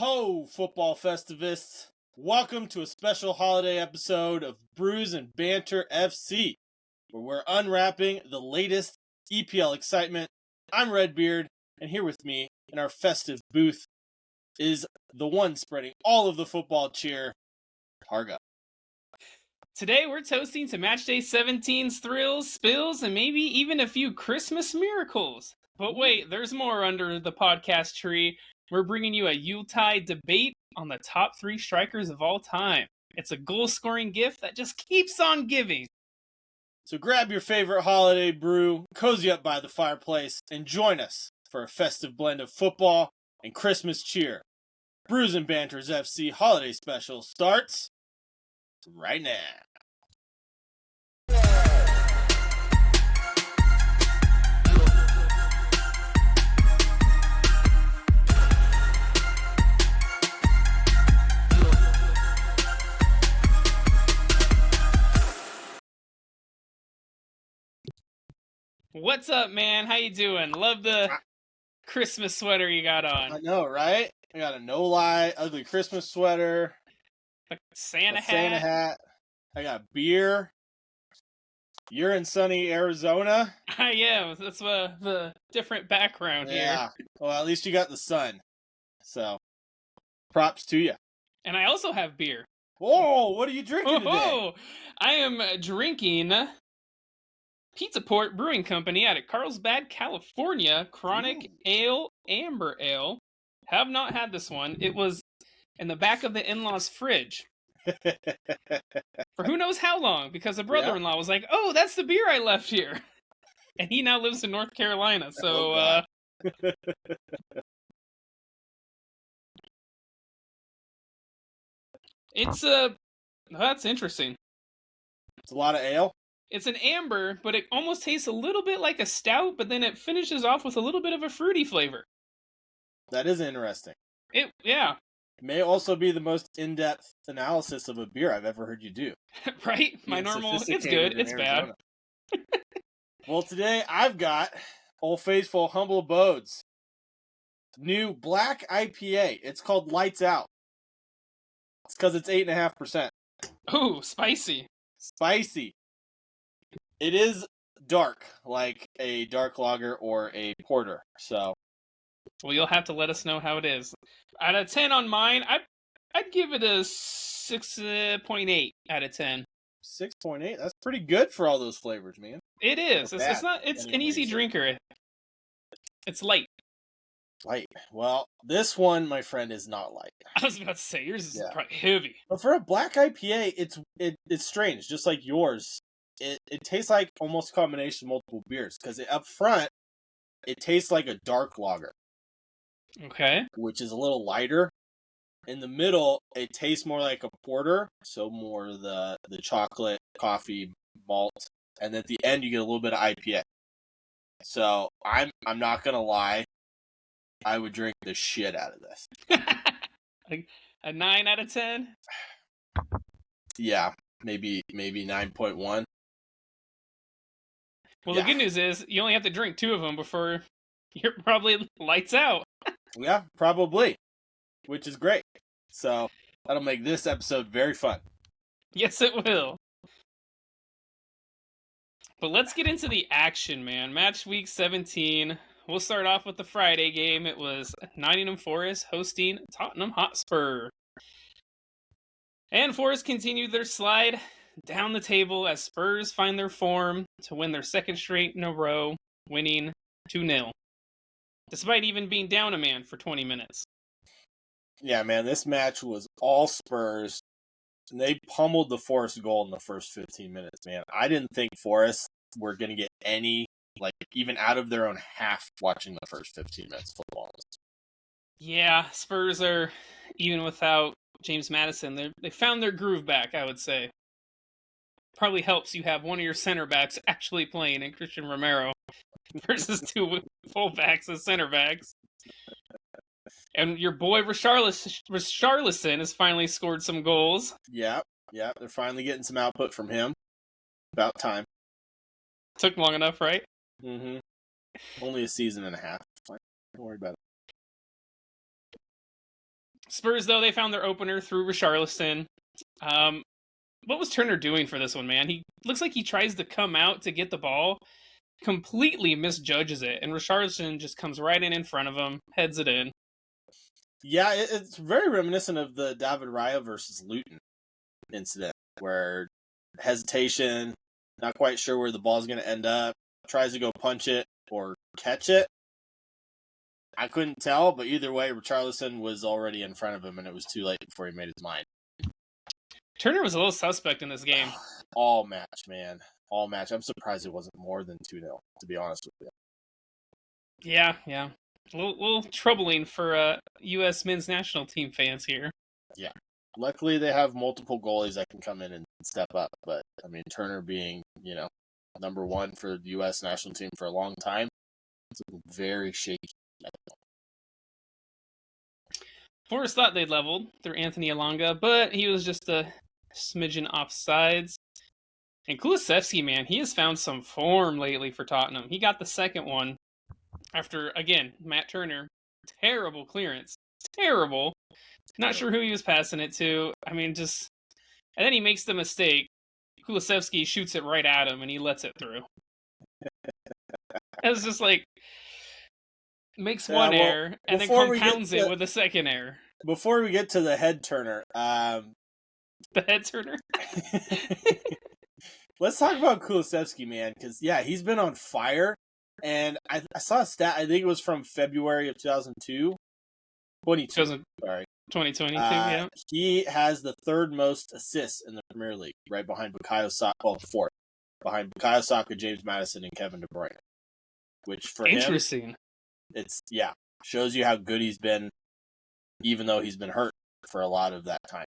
Ho, football festivists! Welcome to a special holiday episode of Brews and Banter FC, where we're unwrapping the latest EPL excitement. I'm Redbeard, and here with me in our festive booth is the one spreading all of the football cheer, Targa. Today we're toasting to Matchday 17's thrills, spills, and maybe even a few Christmas miracles. But wait, there's more under the podcast tree. We're bringing you a yuletide debate on the top 3 strikers of all time. It's a goal-scoring gift that just keeps on giving. So grab your favorite holiday brew, cozy up by the fireplace, and join us for a festive blend of football and Christmas cheer. Brews and Banter's FC holiday special starts right now. What's up, man? How you doing? Love the Christmas sweater you got on. I know, right? I got a no-lie, ugly Christmas sweater. A Santa hat. I got beer. You're in sunny Arizona. I am. That's the different background here. Yeah. Well, at least you got the sun. So, props to you. And I also have beer. Whoa, what are you drinking today? Oh, I am drinking Pizza Port Brewing Company out of Carlsbad, California. Chronic Ale Amber Ale. Have not had this one. It was in the back of the in-laws' fridge. For who knows how long, because the brother-in-law was like, oh, that's the beer I left here. And he now lives in North Carolina, so it's that's interesting. It's a lot of ale. It's an amber, but it almost tastes a little bit like a stout, but then it finishes off with a little bit of a fruity flavor. That is interesting. Yeah. It may also be the most in-depth analysis of a beer I've ever heard you do. Right? My normal, it's good, it's bad. Well, today I've got Old Faithful Humble Abodes new black IPA. It's called Lights Out. It's because it's 8.5%. Ooh, spicy. Spicy. It is dark, like a dark lager or a porter. So, well, you'll have to let us know how it is. Out of 10 on mine, I'd give it a 6.8 out of 10. 6.8. That's pretty good for all those flavors, man. It is. It's an easy drinker. It's light. Light. Well, this one, my friend, is not light. I was about to say yours is probably heavy. But for a black IPA, it's strange. Just like yours, it tastes like almost a combination of multiple beers because up front, it tastes like a dark lager. Okay. Which is a little lighter. In the middle, it tastes more like a porter, so more the chocolate, coffee, malt, and at the end you get a little bit of IPA. So I'm not gonna lie, I would drink the shit out of this. Like a 9 out of 10? Yeah, maybe 9.1. Well, the good news is you only have to drink 2 of them before you're probably lights out. Yeah, probably, which is great. So that'll make this episode very fun. Yes, it will. But let's get into the action, man. Match week 17. We'll start off with the Friday game. It was Nottingham Forest hosting Tottenham Hotspur. And Forest continued their slide down the table as Spurs find their form to win their second straight in a row, winning 2-0. Despite even being down a man for 20 minutes. Yeah, man, this match was all Spurs. And they pummeled the Forest goal in the first 15 minutes, man. I didn't think Forest were going to get any, even out of their own half watching the first 15 minutes of football. Yeah, Spurs are, even without James Maddison, they found their groove back, I would say. Probably helps you have one of your center backs actually playing in Christian Romero versus 2 fullbacks as center backs. And your boy Richarlison has finally scored some goals. Yeah, they're finally getting some output from him. About time. Took long enough, right? Mm-hmm. Only a season and a half. Don't worry about it. Spurs, though, they found their opener through Richarlison. What was Turner doing for this one, man? He looks like he tries to come out to get the ball, completely misjudges it, and Richarlison just comes right in front of him, heads it in. Yeah, it's very reminiscent of the David Raya versus Luton incident, where hesitation, not quite sure where the ball's going to end up, tries to go punch it or catch it. I couldn't tell, but either way, Richarlison was already in front of him, and it was too late before he made his mind. Turner was a little suspect in this game. All match, man. All match. I'm surprised it wasn't more than 2-0, to be honest with you. Yeah. A little troubling for U.S. men's national team fans here. Yeah. Luckily, they have multiple goalies that can come in and step up. But, I mean, Turner being, number one for the U.S. national team for a long time, it's very shaky. Forrest thought they'd leveled through Anthony Elanga, but he was just a smidgen offsides. And Kulusevski, man, he has found some form lately for Tottenham. He got the second one after, again, Matt Turner. Terrible clearance. Terrible. Not sure who he was passing it to. I mean, just... And then he makes the mistake. Kulusevski shoots it right at him, and he lets it through. It's just like... Makes one error, and then compounds it with a second error. Before we get to the head turner... The head turner? Let's talk about Kulusevski, man, because, he's been on fire. And I saw a stat, I think it was from February of 2022. 2022, yeah. He has the third most assists in the Premier League, right behind Bukayo Saka, fourth, behind Bukayo Saka, James Maddison, and Kevin De Bruyne. Which for him, it's, shows you how good he's been, even though he's been hurt for a lot of that time.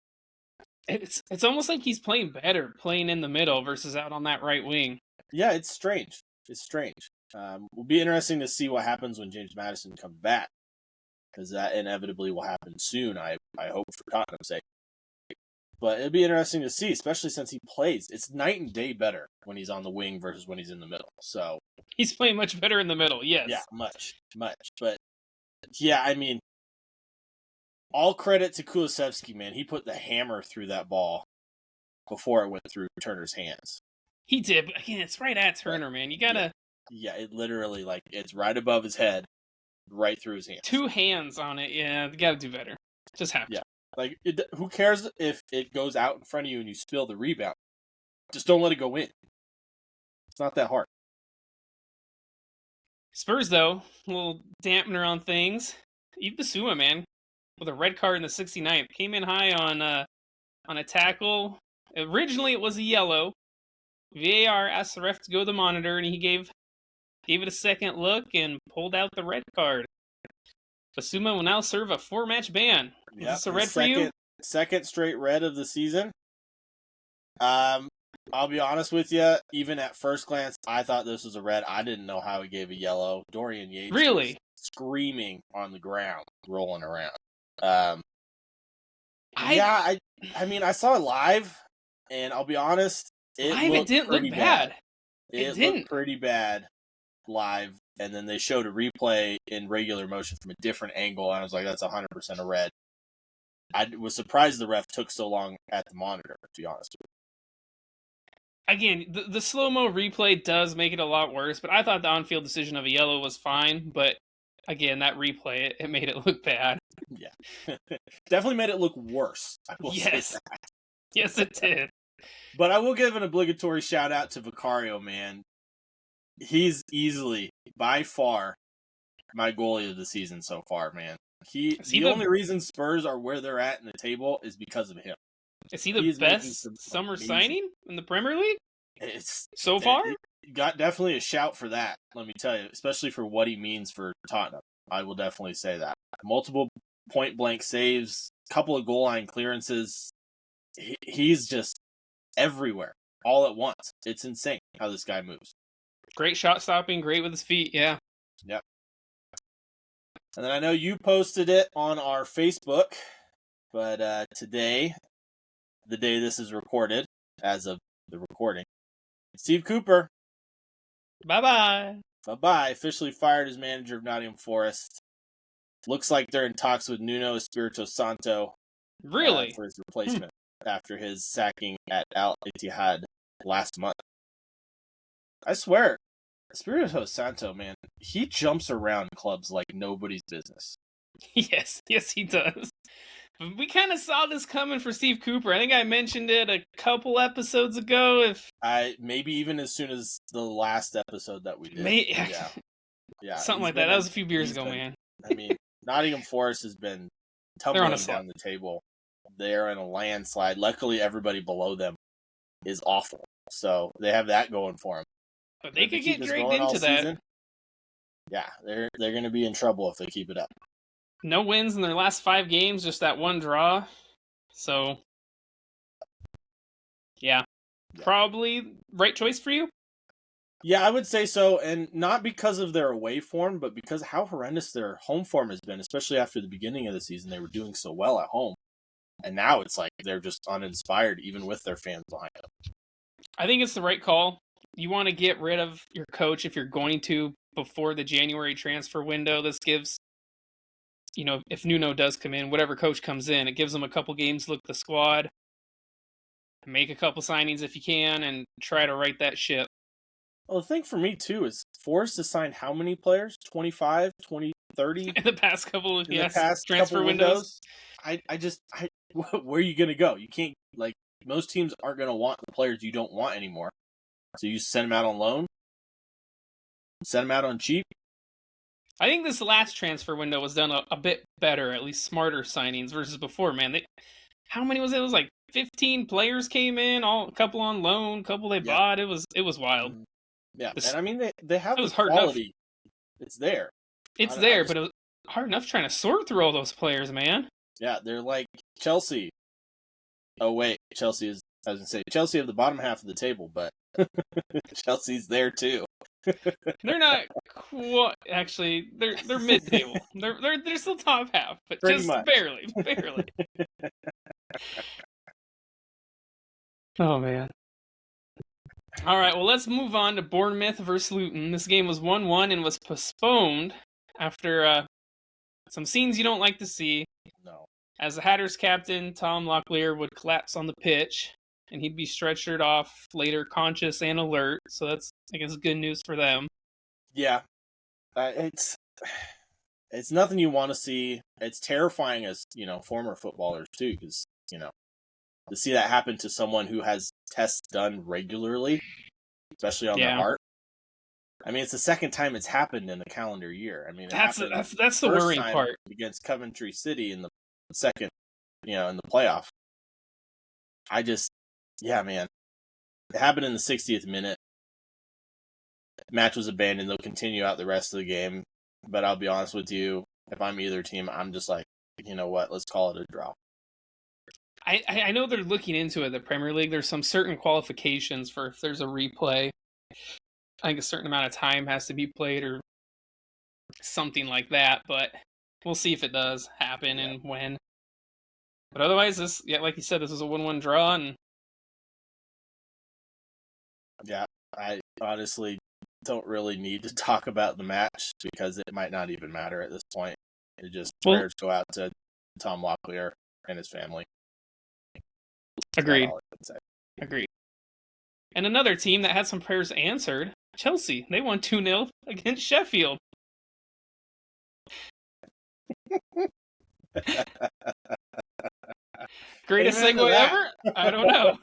It's almost like he's playing better, playing in the middle versus out on that right wing. Yeah, it's strange. Will be interesting to see what happens when James Maddison comes back, because that inevitably will happen soon, I hope, for Tottenham's sake. But it'll be interesting to see, especially since he plays. It's night and day better when he's on the wing versus when he's in the middle. So he's playing much better in the middle, yes. Yeah, much. But, I mean, all credit to Kulusevski, man. He put the hammer through that ball before it went through Turner's hands. He did, but again, it's right at Turner, man. You gotta... Yeah, it literally, it's right above his head, right through his hands. 2 hands on it, you gotta do better. Just have to. Yeah, who cares if it goes out in front of you and you spill the rebound? Just don't let it go in. It's not that hard. Spurs, though, a little dampener on things. Yves Bissouma, man, with a red card in the 69th. Came in high on a tackle. Originally, it was a yellow. VAR asked the ref to go to the monitor, and he gave it a second look and pulled out the red card. Bissouma will now serve a 4-match ban. Is this a red for you? Second straight red of the season. I'll be honest with you. Even at first glance, I thought this was a red. I didn't know how he gave a yellow. Dorian Yates really was screaming on the ground, rolling around. I mean, I saw it live, and I'll be honest, it didn't look bad. It looked pretty bad live, and then they showed a replay in regular motion from a different angle, and I was like, that's 100% a red. I was surprised the ref took so long at the monitor, to be honest with you. Again, the slow-mo replay does make it a lot worse, but I thought the on-field decision of a yellow was fine, but again, that replay, it made it look bad. Yeah. Definitely made it look worse. I will say that. Yes, it did. But I will give an obligatory shout-out to Vicario, man. He's easily, by far, my goalie of the season so far, man. The only reason Spurs are where they're at in the table is because of him. Is he the best summer signing in the Premier League? So far? Got definitely a shout for that, let me tell you, especially for what he means for Tottenham. I will definitely say that. Multiple point-blank saves, couple of goal line clearances. He's just everywhere, all at once. It's insane how this guy moves. Great shot stopping, great with his feet, yeah. Yep. And then I know you posted it on our Facebook, but today, the day this is recorded, as of the recording, Steve Cooper. Bye-bye. Bye-bye. Officially fired as manager of Nottingham Forest. looks like they're in talks with Nuno Espirito Santo Really? for his replacement after his sacking at Al Ittihad last month. I swear, Espirito Santo, man, he jumps around clubs like nobody's business. Yes, he does. We kind of saw this coming for Steve Cooper. I think I mentioned it a couple episodes ago. Maybe even as soon as the last episode that we did. Yeah, something like that. That was a few years ago, man. I mean, Nottingham Forest has been tumbling down the table. They're in a landslide. Luckily, everybody below them is awful, so they have that going for them. But they could get dragged into that. Season, yeah, they're going to be in trouble if they keep it up. No wins in their last 5 games, just that one draw. So, yeah. Probably right choice for you? Yeah, I would say so, and not because of their away form, but because of how horrendous their home form has been, especially after the beginning of the season. They were doing so well at home, and now it's like they're just uninspired, even with their fans behind them. I think it's the right call. You want to get rid of your coach if you're going to before the January transfer window. This gives, if Nuno does come in, whatever coach comes in, it gives them a couple games to look at the squad, make a couple signings if you can, and try to right that ship. Well, the thing for me, too, is Forrest has signed how many players? 25, 20, 30? In the past couple of transfer windows. Where are you going to go? You can't, most teams aren't going to want the players you don't want anymore. So you send them out on loan? Send them out on cheap? I think this last transfer window was done a bit better, at least smarter signings versus before, man. How many was it? It was like 15 players came in, a couple on loan, couple they bought. It was wild. Yeah, and I mean, they have the quality. It's there. It's there, but it was hard enough trying to sort through all those players, man. Yeah, they're like Chelsea. Oh, wait, Chelsea is, I was going to say, Chelsea have the bottom half of the table, but Chelsea's there too. They're not actually, they're mid-table. They're still top half, but pretty just much. barely. Oh, man. All right, well, let's move on to Bournemouth versus Luton. This game was 1-1 and was postponed after some scenes you don't like to see. No. As the Hatters captain, Tom Locklear would collapse on the pitch, and he'd be stretchered off later conscious and alert. So that's, I guess, good news for them. Yeah. It's nothing you want to see. It's terrifying as, former footballers, too, because, to see that happen to someone who has tests done regularly, especially on their heart. I mean, it's the second time it's happened in a calendar year. I mean, that's the worrying part. Against Coventry City in the second, in the playoff. Man. It happened in the 60th minute. Match was abandoned. They'll continue out the rest of the game. But I'll be honest with you, if I'm either team, I'm just like, you know what, let's call it a draw. I know they're looking into it, the Premier League. There's some certain qualifications for if there's a replay. I think a certain amount of time has to be played or something like that, but we'll see if it does happen and when. But otherwise, like you said, this is a 1-1 draw. And yeah, I honestly don't really need to talk about the match because it might not even matter at this point. It just prayers go out to Tom Locklear and his family. Agreed. And another team that had some prayers answered, Chelsea. They won 2-0 against Sheffield. Greatest segue ever? I don't know.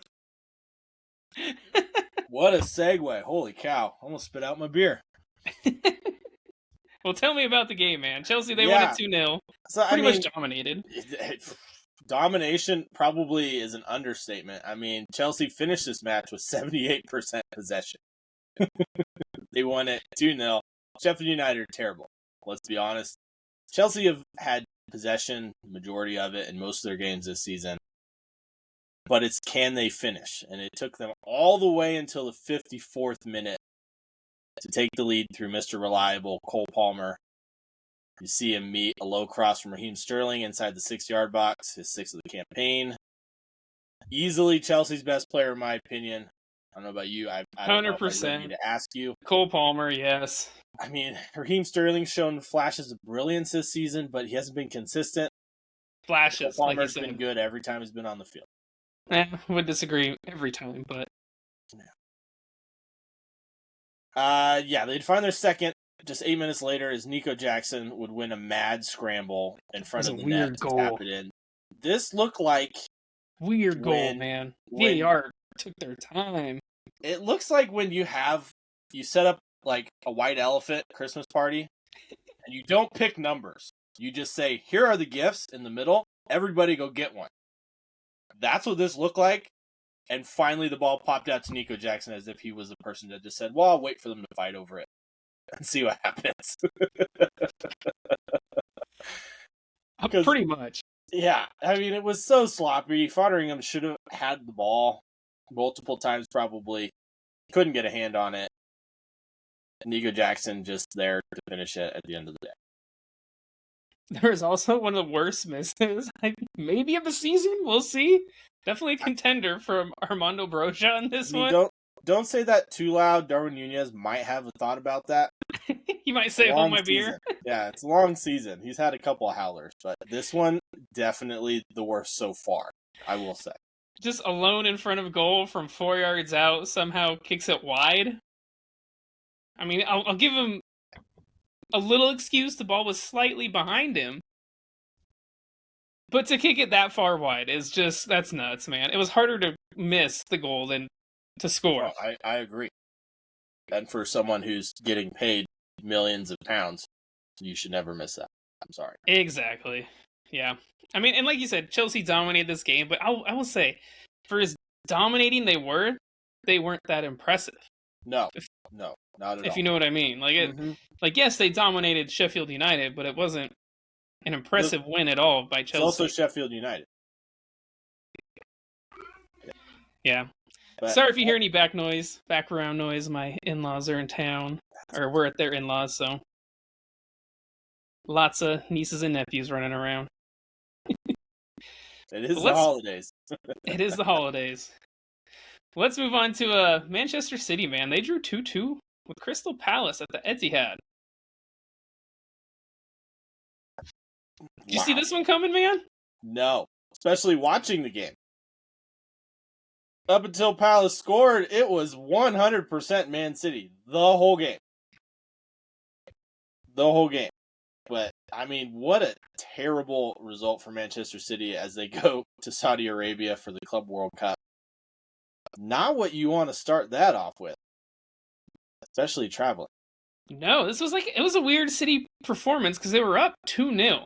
What a segue. Holy cow. Almost spit out my beer. Well, tell me about the game, man. Chelsea, they won it 2-0. So, pretty much dominated. Domination probably is an understatement. I mean, Chelsea finished this match with 78% possession. They won it 2-0. Sheffield United are terrible. Let's be honest. Chelsea have had possession, the majority of it, in most of their games this season. But it's can they finish? And it took them all the way until the 54th minute to take the lead through Mr. Reliable, Cole Palmer. You see him meet a low cross from Raheem Sterling inside the 6-yard box, his 6th of the campaign. Easily Chelsea's best player, in my opinion. I don't know about you. I don't know if I really need 100%. to ask you. Cole Palmer, yes. I mean, Raheem Sterling's shown flashes of brilliance this season, but he hasn't been consistent. Cole Flashes, like you Palmer's been said. good every time he's been on the field. Would disagree every time, but they'd find their second just 8 minutes later as Nico Jackson would win a mad scramble in front of the net to tap it in. This looked like weird goal, man. VAR took their time. It looks like when you set up like a white elephant Christmas party and you don't pick numbers. You just say, here are the gifts in the middle. Everybody go get one. That's what this looked like. And finally the ball popped out to Nico Jackson as if he was the person that just said, well, I'll wait for them to fight over it and see what happens. Pretty much. Yeah, I mean, it was so sloppy. Fotheringham should have had the ball multiple times probably. Couldn't get a hand on it. Nico Jackson just there to finish it at the end of the day. There was also one of the worst misses, maybe of the season. We'll see. Definitely a contender from Armando Broja on this one. Don't say that too loud. Darwin Nunez might have a thought about that. He might say, hold my beer. Yeah, it's a long season. He's had a couple of howlers, but this one, definitely the worst so far, I will say. Just alone in front of goal from 4 yards out, somehow kicks it wide. I mean, I'll give him a little excuse. The ball was slightly behind him. But to kick it that far wide is just, that's nuts, man. It was harder to miss the goal than to score. Well, I agree. And for someone who's getting paid millions of pounds, you should never miss that. I'm sorry. Exactly. Yeah. I mean, and like you said, Chelsea dominated this game, but I will say, for as dominating they weren't that impressive. No, not at all. If you know what I mean. Like, yes, they dominated Sheffield United, but it wasn't an impressive win at all by Chelsea. It's also Sheffield United. Yeah. But, sorry if you hear any background noise. My in-laws are in town, or we're at their in-laws, so lots of nieces and nephews running around. It is the holidays. It is the holidays. Let's move on to Manchester City, man. They drew 2-2 with Crystal Palace at the Etihad. Did you see this one coming, man? No, especially watching the game. Up until Palace scored, it was 100% Man City the whole game. But, I mean, what a terrible result for Manchester City as they go to Saudi Arabia for the Club World Cup. Not what you want to start that off with, especially traveling. No, it was a weird City performance because they were up 2-0.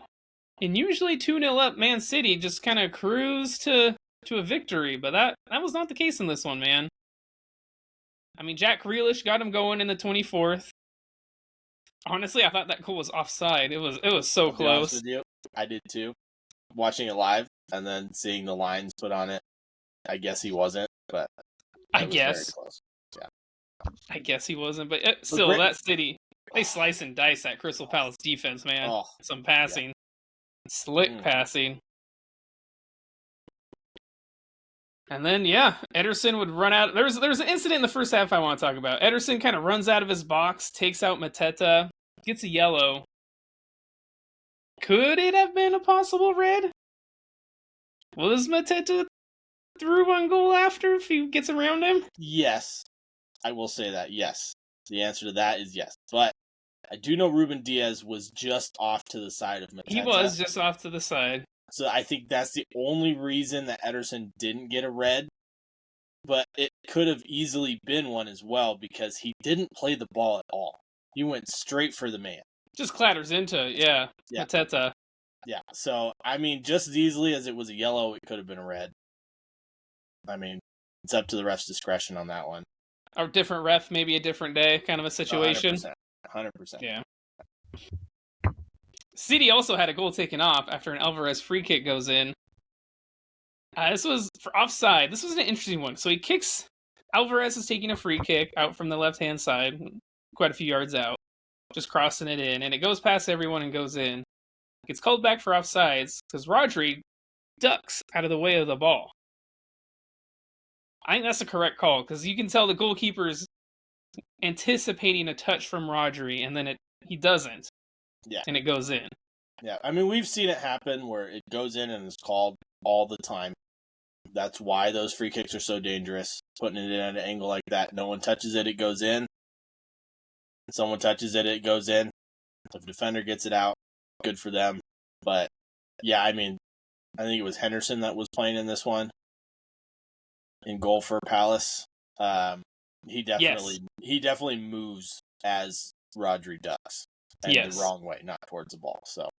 And usually 2-0 up Man City just kind of cruise to a victory, but that was not the case in this one, man. I mean, Jack Grealish got him going in the 24th. Honestly, I thought that goal was offside. It was so close. With you, I did too. Watching it live and then seeing the lines put on it, I guess he wasn't, but I guess. Very close. Yeah. I guess he wasn't, but still, that City, they slice and dice that Crystal Palace defense, man. Oh, some passing. Yeah. Slick passing. And then, Ederson would run out. There was an incident in the first half I want to talk about. Ederson kind of runs out of his box, takes out Mateta, gets a yellow. Could it have been a possible red? Was Mateta through on goal after if he gets around him? Yes. I will say that, yes. The answer to that is yes. But I do know Ruben Diaz was just off to the side of Mateta. He was just off to the side. So I think that's the only reason that Ederson didn't get a red. But it could have easily been one as well because he didn't play the ball at all. He went straight for the man. Just clatters into, Mateta. Yeah, so, I mean, just as easily as it was a yellow, it could have been a red. I mean, it's up to the ref's discretion on that one. A different ref, maybe a different day kind of a situation. 100%. Yeah. City also had a goal taken off after an Alvarez free kick goes in. This was for offside. This was an interesting one. So he kicks. Alvarez is taking a free kick out from the left-hand side, quite a few yards out, just crossing it in, and it goes past everyone and goes in. Gets called back for offsides because Rodri ducks out of the way of the ball. I think that's the correct call, because you can tell the goalkeeper's anticipating a touch from Rodri, and then he doesn't. Yeah. And it goes in. Yeah, I mean, we've seen it happen where it goes in and is called all the time. That's why those free kicks are so dangerous. Putting it in at an angle like that, no one touches it, it goes in. Someone touches it, it goes in. If a defender gets it out, good for them. But, yeah, I mean, I think it was Henderson that was playing in this one. In goal for Palace. He definitely moves as Rodri does. And the wrong way, not towards the ball. So,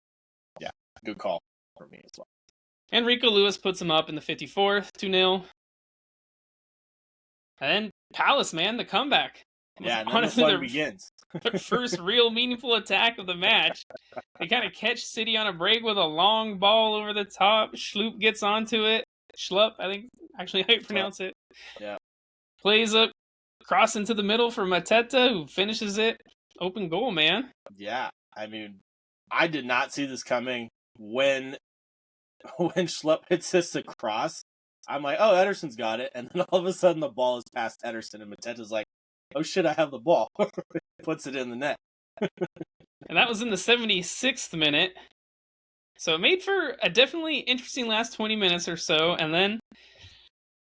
yeah, good call for me as well. Enrico Lewis puts him up in the 54th, 2-0. And then Palace, man, the comeback. Yeah, and then the fun begins. Their first real meaningful attack of the match. They kind of catch City on a break with a long ball over the top. Schlupp gets onto it. Schlupp, I think, actually how you pronounce it. Yeah. Plays up, cross into the middle for Mateta, who finishes it. Open goal, man. Yeah, I mean, I did not see this coming. When Schlupp hits this across, I'm like, oh, Ederson's got it. And then all of a sudden the ball is past Ederson, and Mateta's like, oh shit, I have the ball. Puts it in the net. And that was in the 76th minute. So it made for a definitely interesting last 20 minutes or so. And then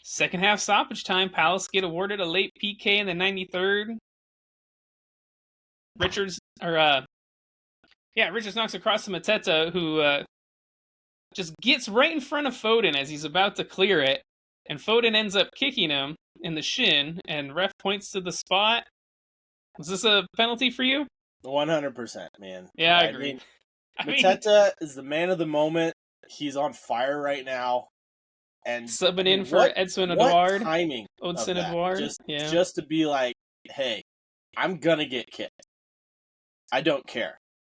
second half stoppage time, Palace get awarded a late PK in the 93rd. Richards knocks across to Mateta, who just gets right in front of Foden as he's about to clear it. And Foden ends up kicking him in the shin, and ref points to the spot. Was this a penalty for you? 100%, man. Yeah, I agree. Mateta is the man of the moment. He's on fire right now. And subbing in for Edson Edouard. What timing Edson Edouard. Just to be like, hey, I'm going to get kicked. I don't care.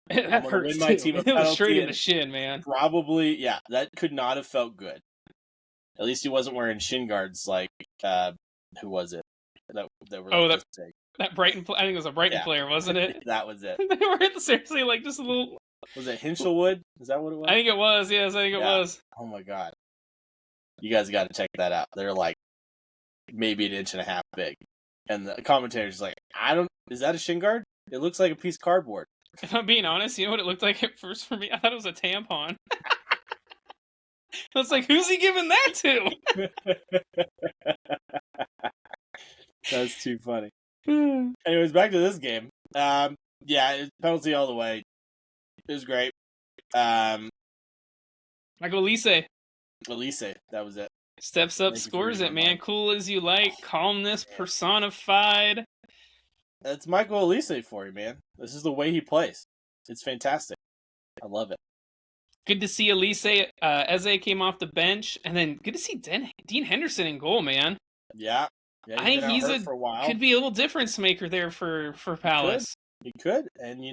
That hurts too. It was straight in the shin, man. Probably, yeah. That could not have felt good. At least he wasn't wearing shin guards like, who was it? That were that Brighton. I think it was a Brighton player, wasn't it? That was it. They were seriously like just a little. Was it Hinchelwood? Is that what it was? I think it was. Yes, I think it was. Oh my god! You guys got to check that out. They're like maybe an inch and a half big, and the commentator's like, Is that a shin guard? It looks like a piece of cardboard. If I'm being honest, you know what it looked like at first for me? I thought it was a tampon. I was like, who's he giving that to? That's too funny. Anyways, back to this game. It's penalty all the way. It was great. Michael Olise, that was it. Steps up, scores it, man. Cool as you like. Calmness personified. That's Michael Olise for you, man. This is the way he plays. It's fantastic. I love it. Good to see Olise. Eze came off the bench, and then good to see Dean Henderson in goal, man. Yeah. I think he's could be a little difference maker there for Palace. He could. And,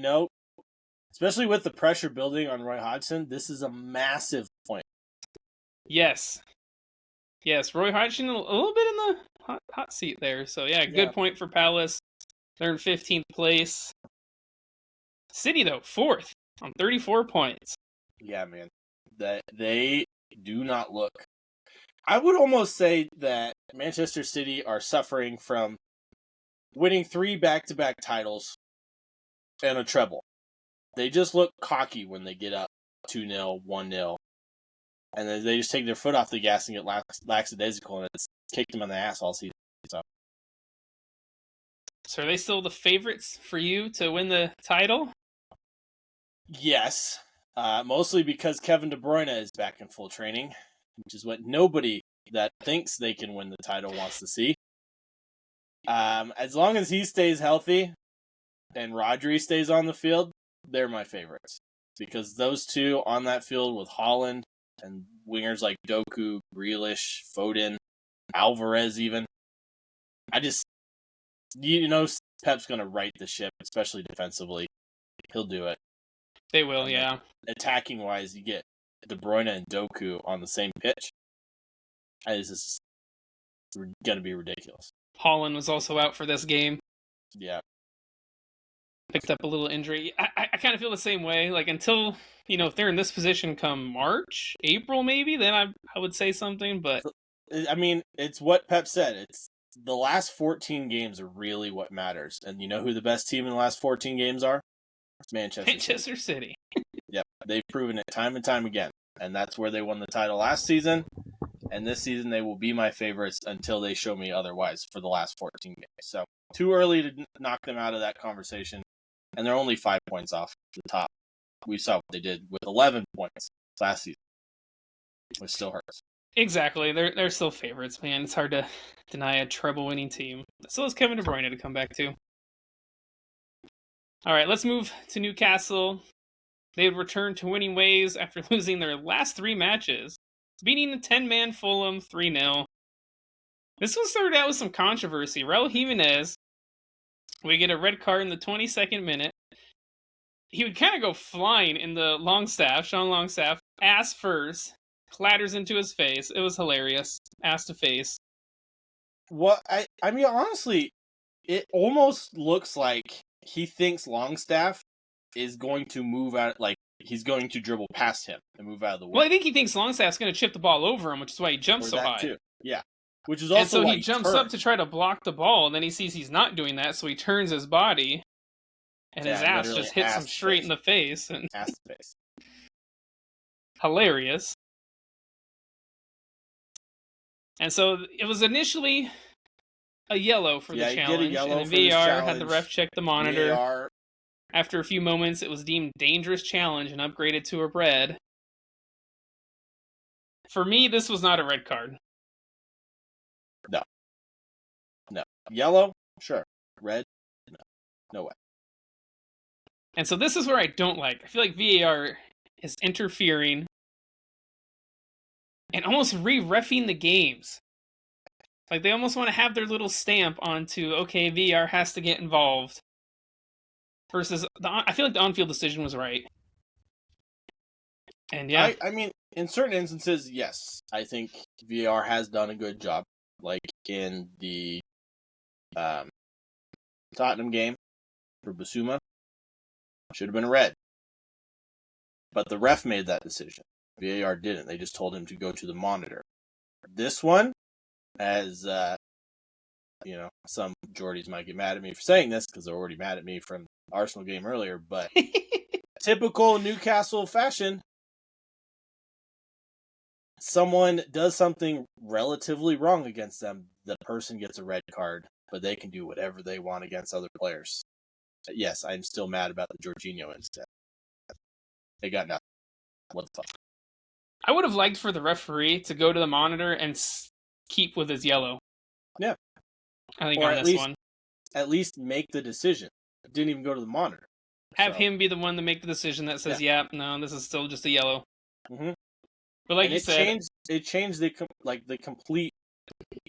especially with the pressure building on Roy Hodgson, this is a massive point. Yes, Roy Hodgson a little bit in the hot seat there. So, good point for Palace. They're in 15th place. City, though, 4th on 34 points. Yeah, man. They do not look. I would almost say that Manchester City are suffering from winning 3 back-to-back titles and a treble. They just look cocky when they get up 2-0, 1-0. And then they just take their foot off the gas and get lackadaisical, and it's kicked them in the ass all season. So are they still the favorites for you to win the title? Yes. Mostly because Kevin De Bruyne is back in full training, which is what nobody that thinks they can win the title wants to see. As long as he stays healthy and Rodri stays on the field, they're my favorites. Because those two on that field with Haaland and wingers like Doku, Grealish, Foden, Alvarez even, Pep's going to right the ship, especially defensively. He'll do it. They will, yeah. Attacking-wise, you get De Bruyne and Doku on the same pitch. This is going to be ridiculous. Haaland was also out for this game. Yeah. Picked up a little injury. I kind of feel the same way. Like, until, if they're in this position come March, April maybe, then I would say something, but... I mean, it's what Pep said. It's the last 14 games are really what matters. And you know who the best team in the last 14 games are? It's Manchester City. Yep, they've proven it time and time again. And that's where they won the title last season. And this season they will be my favorites until they show me otherwise for the last 14 games. So too early to knock them out of that conversation. And they're only 5 points off the top. We saw what they did with 11 points last season, which still hurts. Exactly. They're still favorites, man. It's hard to deny a treble-winning team. So is Kevin De Bruyne to come back to. All right, let's move to Newcastle. They've returned to winning ways after losing their last 3 matches, beating the 10-man Fulham 3-0. This one started out with some controversy. Raul Jimenez, we get a red card in the 22nd minute. He would kind of go flying in the Sean Longstaff, ass first, clatters into his face. It was hilarious. Ass to face. Well, I mean, honestly, it almost looks like he thinks Longstaff is going to move out, like he's going to dribble past him and move out of the way. Well, I think he thinks Longstaff's going to chip the ball over him, which is why he jumps so high. Too. Yeah, which is also and so why he jumps up to try to block the ball, and then he sees he's not doing that, so he turns his body, and his ass just hits him straight in the face. And ass to face. Hilarious. And so it was initially a yellow for the challenge, and the VAR had the ref check the monitor. VAR. After a few moments, it was deemed dangerous challenge and upgraded to a red. For me, this was not a red card. No. Yellow? Sure. Red? No. No way. And so this is where I don't like. I feel like VAR is interfering and almost re-reffing the games. Like, they almost want to have their little stamp onto, okay, VAR has to get involved. Versus, I feel like the on-field decision was right. And yeah. I mean, in certain instances, yes. I think VAR has done a good job. Like in the Tottenham game for Basuma. Should have been a red. But the ref made that decision. VAR didn't. They just told him to go to the monitor. This one, as some Geordies might get mad at me for saying this because they're already mad at me from the Arsenal game earlier, but typical Newcastle fashion, someone does something relatively wrong against them, the person gets a red card, but they can do whatever they want against other players. Yes, I'm still mad about the Jorginho incident. They got nothing. What the fuck? I would have liked for the referee to go to the monitor and keep with his yellow. Yeah. I think on this one. At least make the decision. Didn't even go to the monitor. Have him be the one to make the decision that says, no, this is still just a yellow. Mm-hmm. But like you said... It changed the complete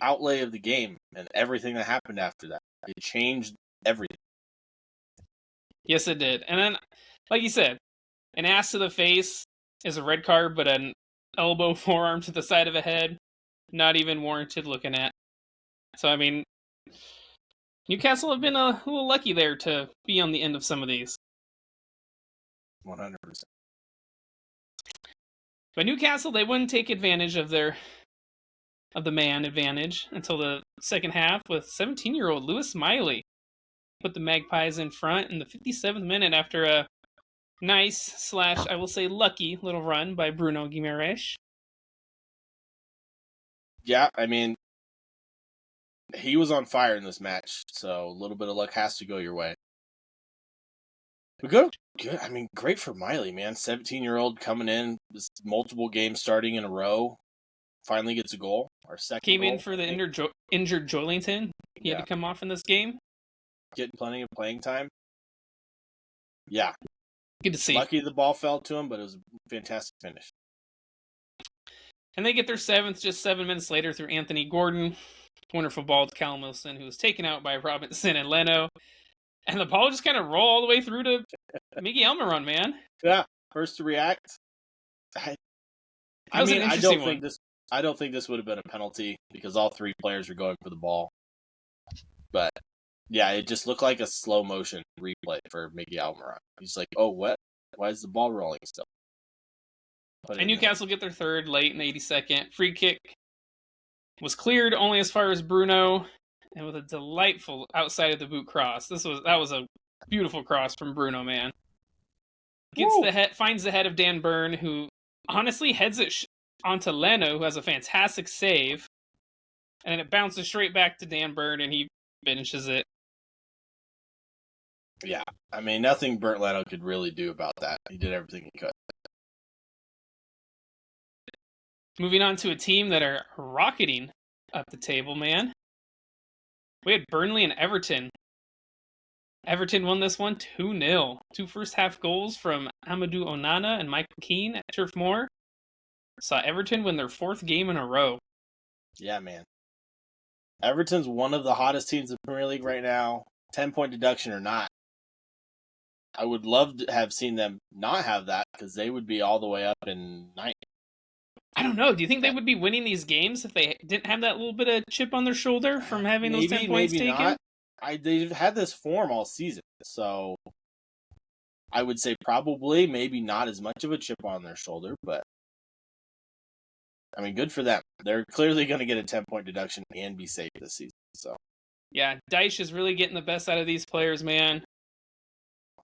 outlay of the game and everything that happened after that. It changed everything. Yes, it did. And then, like you said, an ass to the face is a red card, but an elbow, forearm to the side of the head, not even warranted looking at. So, I mean, Newcastle have been a little lucky there to be on the end of some of these. 100%. But Newcastle, they wouldn't take advantage of the man advantage until the second half with 17-year-old Lewis Miley put the Magpies in front in the 57th minute after a nice / I will say lucky little run by Bruno Guimaraes. Yeah, I mean, he was on fire in this match, so a little bit of luck has to go your way. But good. I mean, great for Miley, man. 17-year-old coming in, multiple games starting in a row, finally gets a goal. Our second Came goal, in for the injured Joelinton. He had to come off in this game. Getting plenty of playing time. Yeah. Good to see. Lucky the ball fell to him, but it was a fantastic finish. And they get their 7th just 7 minutes later through Anthony Gordon. Wonderful ball to Callum Wilson, who was taken out by Robinson and Leno. And the ball just kind of rolled all the way through to Miggy Almiron, man. Yeah, first to react. I don't think this would have been a penalty because all 3 players were going for the ball. But yeah, it just looked like a slow motion replay for Miggy Almiron. He's like, "Oh, what? Why is the ball rolling still?" And Newcastle get their 3rd late in the 82nd. Free kick Was cleared only as far as Bruno, and with a delightful outside of the boot cross. That was a beautiful cross from Bruno, man. Finds the head of Dan Burn, who honestly heads it onto Leno, who has a fantastic save, and it bounces straight back to Dan Burn, and he finishes it. Yeah, I mean, nothing Bernd Leno could really do about that. He did everything he could. Moving on to a team that are rocketing up the table, man. We had Burnley and Everton. Everton won this one 2-0. 2 first-half goals from Amadou Onana and Michael Keane at Turf Moor. Saw Everton win their 4th game in a row. Yeah, man. Everton's one of the hottest teams in the Premier League right now. 10-point deduction or not. I would love to have seen them not have that because they would be all the way up in 9th. I don't know. Do you think they would be winning these games if they didn't have that little bit of chip on their shoulder from having those 10 points taken? Not. They've had this form all season, so I would say probably maybe not as much of a chip on their shoulder, but I mean, good for them. They're clearly going to get a 10-point deduction and be safe this season. So yeah, Dyche is really getting the best out of these players, man.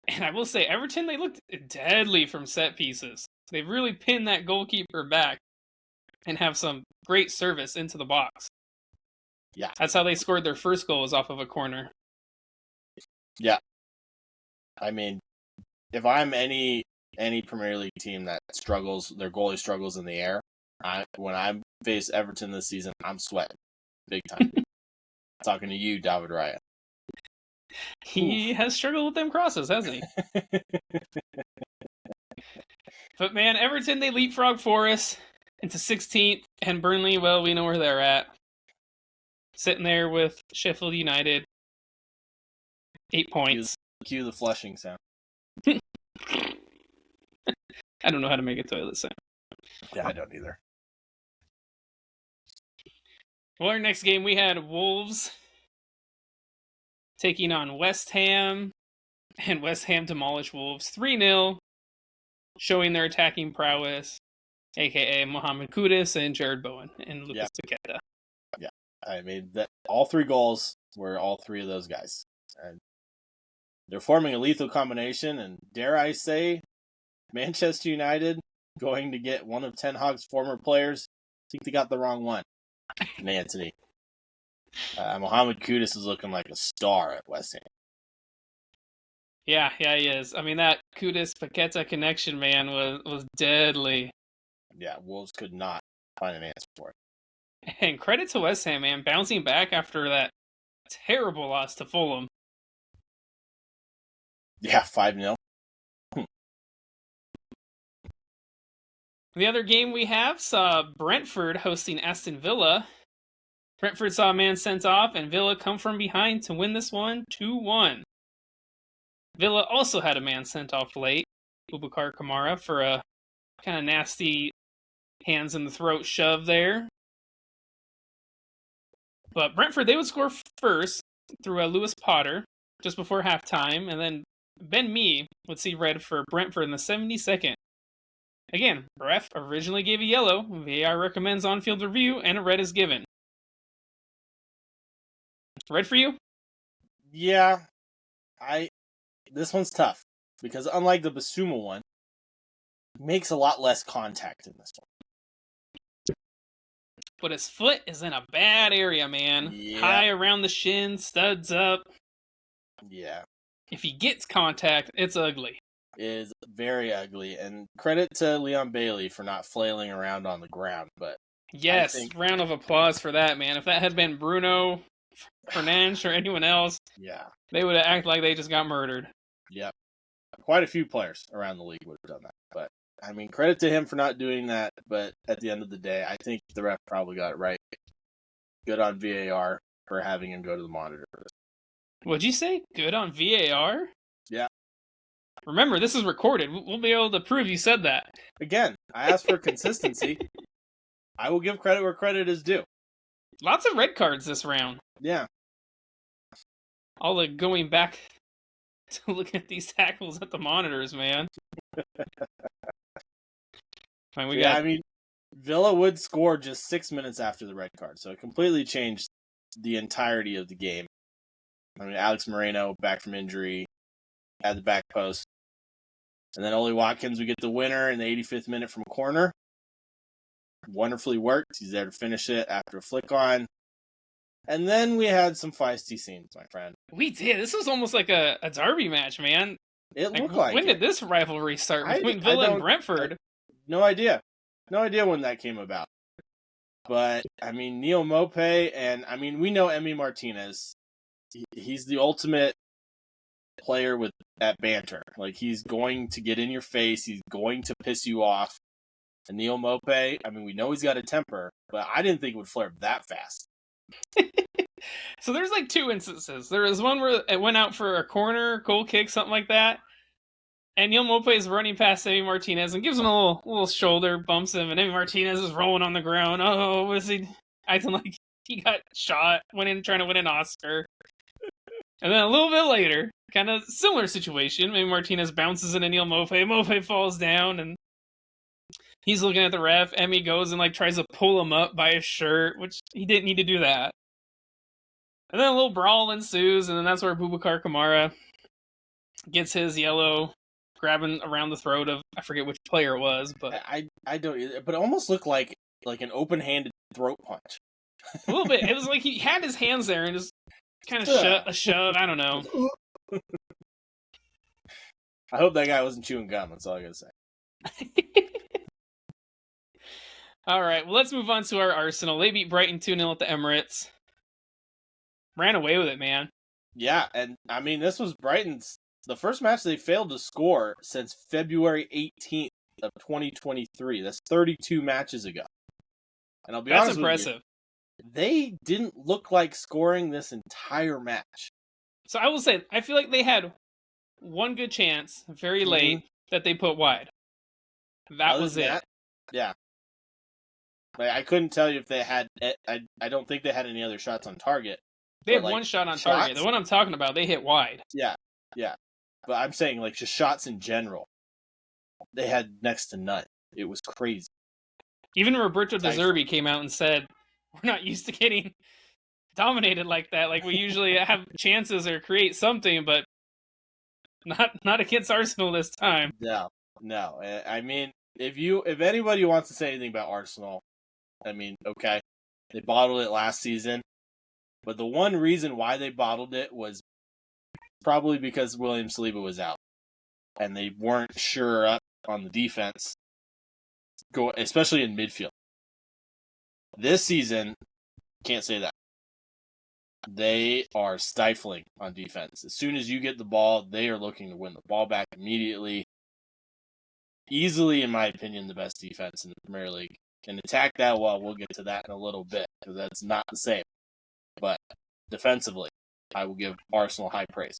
And I will say, Everton, they looked deadly from set pieces. They've really pinned that goalkeeper back and have some great service into the box. Yeah. That's how they scored their first goal, was off of a corner. Yeah. I mean, if I'm any Premier League team that struggles, their goalie struggles in the air, when I face Everton this season, I'm sweating big time. Talking to you, David Raya. He has struggled with them crosses, hasn't he? But man, Everton, they leapfrog Forest into 16th, and Burnley, well, we know where they're at. Sitting there with Sheffield United. 8 points. Cue the flushing sound. I don't know how to make a toilet sound. Yeah, I don't either. Well, our next game, we had Wolves taking on West Ham, and West Ham demolished Wolves 3-0, showing their attacking prowess, a.k.a. Mohamed Kudus and Jared Bowen and Lucas Paqueta. Yeah, I mean, all 3 goals were all 3 of those guys. And they're forming a lethal combination, and dare I say, Manchester United going to get one of Ten Hag's former players. I think they got the wrong one. And Anthony. Mohamed Kudus is looking like a star at West Ham. Yeah, he is. I mean, that Kudus-Paqueta connection, man, was deadly. Yeah, Wolves could not find an answer for it. And credit to West Ham, man, bouncing back after that terrible loss to Fulham. Yeah, 5-0. The other game we have saw Brentford hosting Aston Villa. Brentford saw a man sent off, and Villa come from behind to win this one 2-1. Villa also had a man sent off late, Boubacar Kamara, for a kind of nasty hands in the throat shove there. But Brentford, they would score first through Lewis Potter just before halftime, and then Ben Mee would see red for Brentford in the 72nd. Again, ref originally gave a yellow, VAR recommends on-field review, and a red is given. Red for you? Yeah, this one's tough, because unlike the Basuma one, it makes a lot less contact in this one. But his foot is in a bad area, man. Yeah. High around the shin, studs up. Yeah. If he gets contact, it's ugly. It is very ugly, and credit to Leon Bailey for not flailing around on the ground. But yes, round of applause for that, man. If that had been Bruno Fernandes or anyone else, yeah, they would have acted like they just got murdered. Yep. Quite a few players around the league would have done that. But, I mean, credit to him for not doing that. But at the end of the day, I think the ref probably got it right. Good on VAR for having him go to the monitor for this. What'd you say? Good on VAR? Yeah. Remember, this is recorded. We'll be able to prove you said that. Again, I asked for consistency. I will give credit where credit is due. Lots of red cards this round. Yeah. All the going back to look at these tackles at the monitors, man. I mean, Villa would score just 6 minutes after the red card, so it completely changed the entirety of the game. I mean, Alex Moreno, back from injury, at the back post. And then Oli Watkins would get the winner in the 85th minute from a corner. Wonderfully worked. He's there to finish it after a flick on. And then we had some feisty scenes, my friend. We did. This was almost like a derby match, man. It looked like when it. did this rivalry start between Villa and Brentford? No idea. No idea when that came about. But, I mean, Neil Maupay and, I mean, we know Emi Martinez. He's the ultimate player with that banter. Like, he's going to get in your face. He's going to piss you off. And Neil Maupay, I mean, we know he's got a temper, but I didn't think it would flare up that fast. So there's like two instances. There was one where it went out for a corner, goal kick, something like that. And Neil Maupay is running past Emi Martinez and gives him a little shoulder, bumps him, and Emi Martinez is rolling on the ground. Oh, was he acting like he got shot, went in trying to win an Oscar. And then a little bit later, kind of similar situation, Emi Martinez bounces into Neil Maupay. Maupay falls down, and he's looking at the ref. Emi goes and like tries to pull him up by his shirt, which he didn't need to do that. And then a little brawl ensues, and then that's where Boubacar Kamara gets his yellow, grabbing around the throat of, I forget which player it was, but I don't, but it almost looked like an open-handed throat punch. A little bit. It was like he had his hands there and just kind of shove. I don't know. I hope that guy wasn't chewing gum. That's all I gotta say. All right, well, let's move on to our Arsenal. They beat Brighton 2-0 at the Emirates. Ran away with it, man. Yeah, and I mean, this was Brighton's the first match they failed to score since February 18th of 2023. That's 32 matches ago. And I'll be honest impressive. With you, they didn't look like scoring this entire match. So I will say, I feel like they had one good chance, very late, that they put wide. That was it. Yeah. Like, I couldn't tell you if they had. I don't think they had any other shots on target. They had one shot on target. The one I'm talking about, they hit wide. Yeah. But I'm saying, like, just shots in general. They had next to none. It was crazy. Even Roberto De Zerbi came out and said, we're not used to getting dominated like that. Like, we usually have chances or create something, but not against Arsenal this time. No. I mean, if anybody wants to say anything about Arsenal, I mean, okay, they bottled it last season, but the one reason why they bottled it was probably because William Saliba was out, and they weren't sure up on the defense, especially in midfield. This season, can't say that. They are stifling on defense. As soon as you get the ball, they are looking to win the ball back immediately. Easily, in my opinion, the best defense in the Premier League. Can attack that well. We'll get to that in a little bit, because that's not the same. But defensively, I will give Arsenal high praise.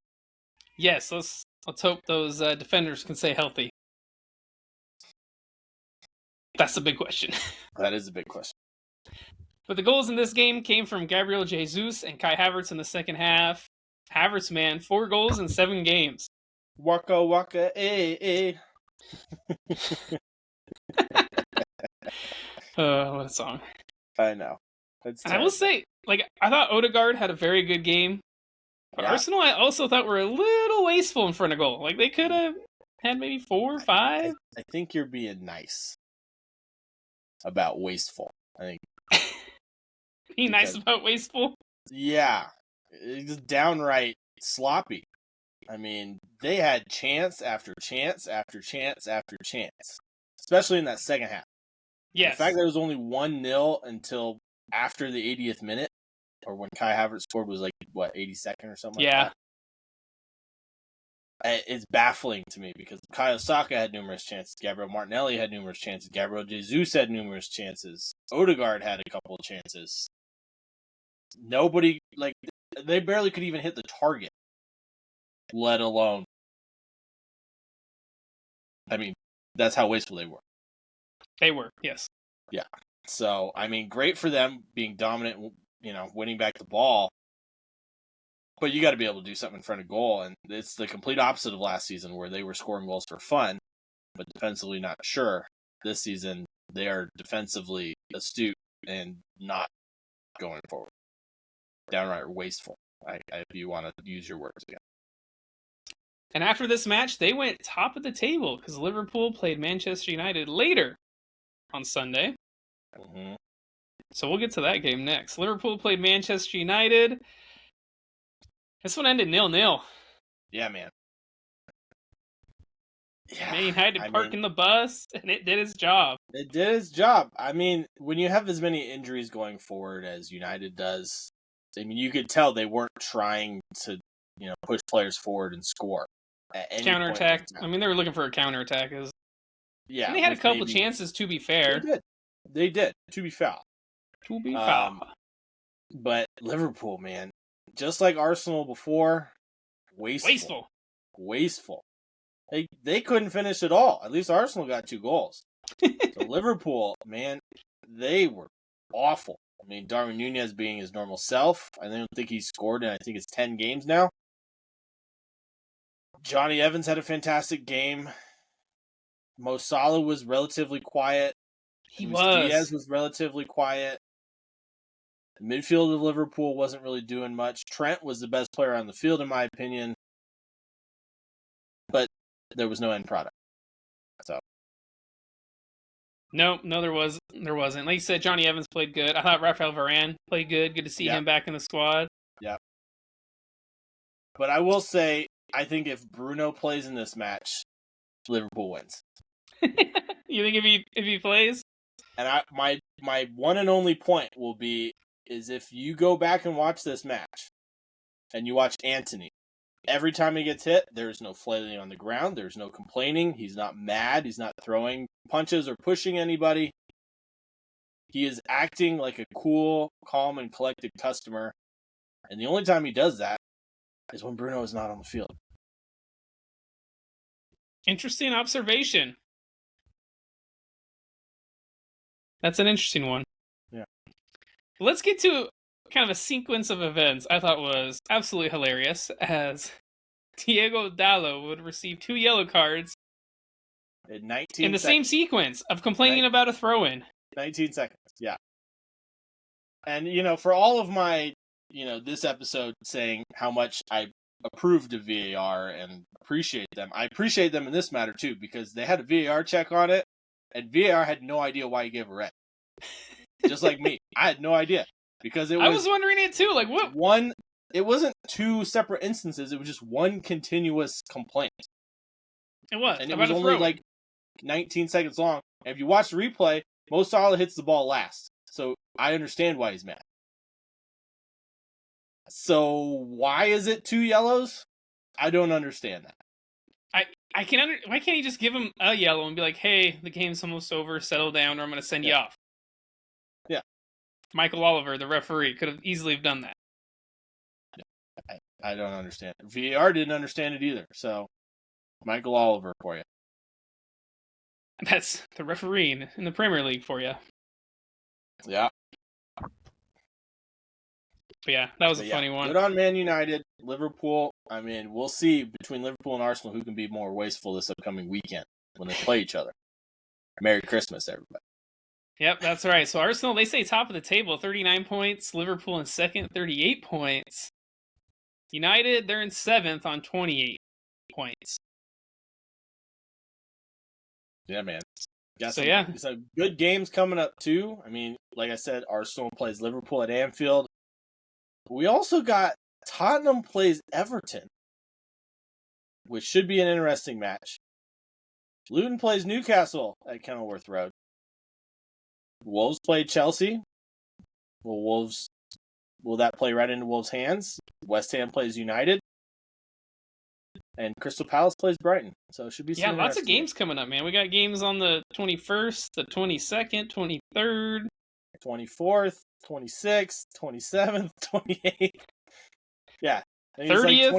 Yes, let's hope those defenders can stay healthy. That's the big question. That is a big question. But the goals in this game came from Gabriel Jesus and Kai Havertz in the second half. Havertz, man, 4 goals in 7 games. Waka waka, eh. What a song. I know. I will say, like, I thought Odegaard had a very good game. But Arsenal, I also thought were a little wasteful in front of goal. Like, they could have had maybe 4 or 5. I think you're being nice about wasteful. I think. Being nice about wasteful? Yeah. It's downright sloppy. I mean, they had chance after chance after chance after chance. Especially in that second half. Yes. The fact that it was only 1-0 until after the 80th minute, or when Kai Havertz scored was like, 82nd or something like that? It's baffling to me because Bukayo Saka had numerous chances. Gabriel Martinelli had numerous chances. Gabriel Jesus had numerous chances. Odegaard had a couple of chances. Nobody, like, they barely could even hit the target, let alone. I mean, that's how wasteful they were. They were, yes. Yeah. So, I mean, great for them being dominant, winning back the ball. But you got to be able to do something in front of goal. And it's the complete opposite of last season where they were scoring goals for fun, but defensively not sure. This season, They are defensively astute and not going forward. Downright wasteful, if you want to use your words again. And after this match, they went top of the table because Liverpool played Manchester United later on Sunday. Mm-hmm. So we'll get to that game next. Liverpool played Manchester United. This one ended 0-0. Yeah, man. Yeah, Man United parking the bus, and it did its job. It did its job. I mean, when you have as many injuries going forward as United does, I mean, you could tell they weren't trying to, push players forward and score at any counterattack. point. I mean, they were looking for a counterattack. Yeah, and they had a couple chances. To be fair, They did. To be fair. But Liverpool, man, just like Arsenal before, wasteful. They couldn't finish at all. At least Arsenal got 2 goals. So Liverpool, man, they were awful. I mean, Darwin Nunez being his normal self. I don't think he's scored in, I think it's 10 games now. Johnny Evans had a fantastic game. Mo Salah was relatively quiet. Diaz was relatively quiet. The midfield of Liverpool wasn't really doing much. Trent was the best player on the field, in my opinion. But there was no end product. So. No, there wasn't. Like you said, Johnny Evans played good. I thought Rafael Varane played good. Good to see him back in the squad. Yeah. But I will say, I think if Bruno plays in this match, Liverpool wins. You think if he plays? And my one and only point will be is if you go back and watch this match, and you watch Antony, every time he gets hit, there's no flailing on the ground. There's no complaining. He's not mad. He's not throwing punches or pushing anybody. He is acting like a cool, calm, and collected customer. And the only time he does that is when Bruno is not on the field. Interesting observation. That's an interesting one. Yeah. Let's get to kind of a sequence of events I thought was absolutely hilarious, as Diego Dallo would receive 2 yellow cards in the same sequence of complaining about a throw-in. 19 seconds, yeah. And, for all of my, this episode saying how much I approved of VAR and appreciate them, I appreciate them in this matter, too, because they had a VAR check on it, and VAR had no idea why he gave a red. Just like me. I had no idea. Because I was wondering it too. Like, what? It wasn't 2 separate instances. It was just one continuous complaint. It was. And it was only 19 seconds long. And if you watch the replay, Mo Salah hits the ball last. So I understand why he's mad. So why is it 2 yellows? I don't understand that. Why can't he just give him a yellow and be like, hey, the game's almost over, settle down, or I'm going to send you off? Yeah. Michael Oliver, the referee, could have easily done that. I don't understand. VAR didn't understand it either. So, Michael Oliver for you. That's the referee in the Premier League for you. Yeah. But yeah, that was a funny one. Good on Man United. Liverpool, I mean, we'll see between Liverpool and Arsenal who can be more wasteful this upcoming weekend when they play each other. Merry Christmas, everybody. Yep, that's right. So Arsenal, they stay top of the table, 39 points. Liverpool in second, 38 points. United, they're in 7th on 28 points. Yeah, man. So good games coming up, too. I mean, like I said, Arsenal plays Liverpool at Anfield. We also got Tottenham plays Everton, which should be an interesting match. Luton plays Newcastle at Kenilworth Road. Wolves play Chelsea. Will that play right into Wolves' hands? West Ham plays United. And Crystal Palace plays Brighton. So it should be some lots of games coming up, man. We got games on the 21st, the 22nd, 23rd. 24th, 26th, 27th, 28th. Yeah. 30th.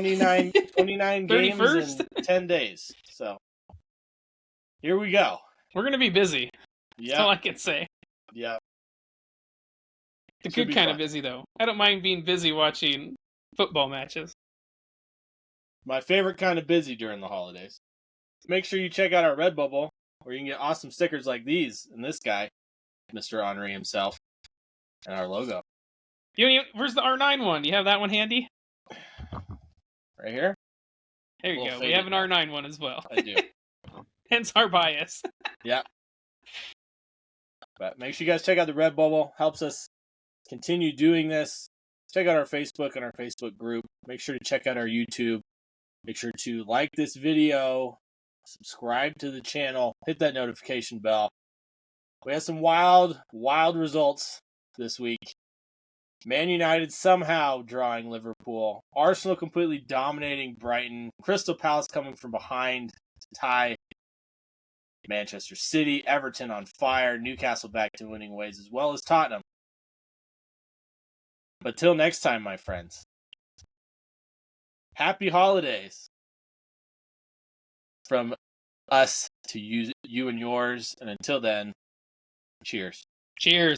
29 games in 10 days. So here we go. We're going to be busy. That's all I can say. Yeah. The good kind of busy, though. I don't mind being busy watching football matches. My favorite kind of busy during the holidays. Make sure you check out our Redbubble. where you can get awesome stickers like these and this guy, Mr. Henri himself, and our logo. Where's the R9 one? Do you have that one handy? Right here? There you go. We have an R9 one as well. I do. Hence our bias. Yeah. But make sure you guys check out the Redbubble. Helps us continue doing this. Check out our Facebook and our Facebook group. Make sure to check out our YouTube. Make sure to like this video, subscribe to the channel, hit that notification bell. We had some wild results this week. Man United somehow drawing Liverpool. Arsenal completely dominating Brighton. Crystal Palace coming from behind to tie Manchester City. Everton on fire. Newcastle back to winning ways, as well as Tottenham. But till next time, my friends. Happy holidays. From us to you and yours. And until then, cheers. Cheers.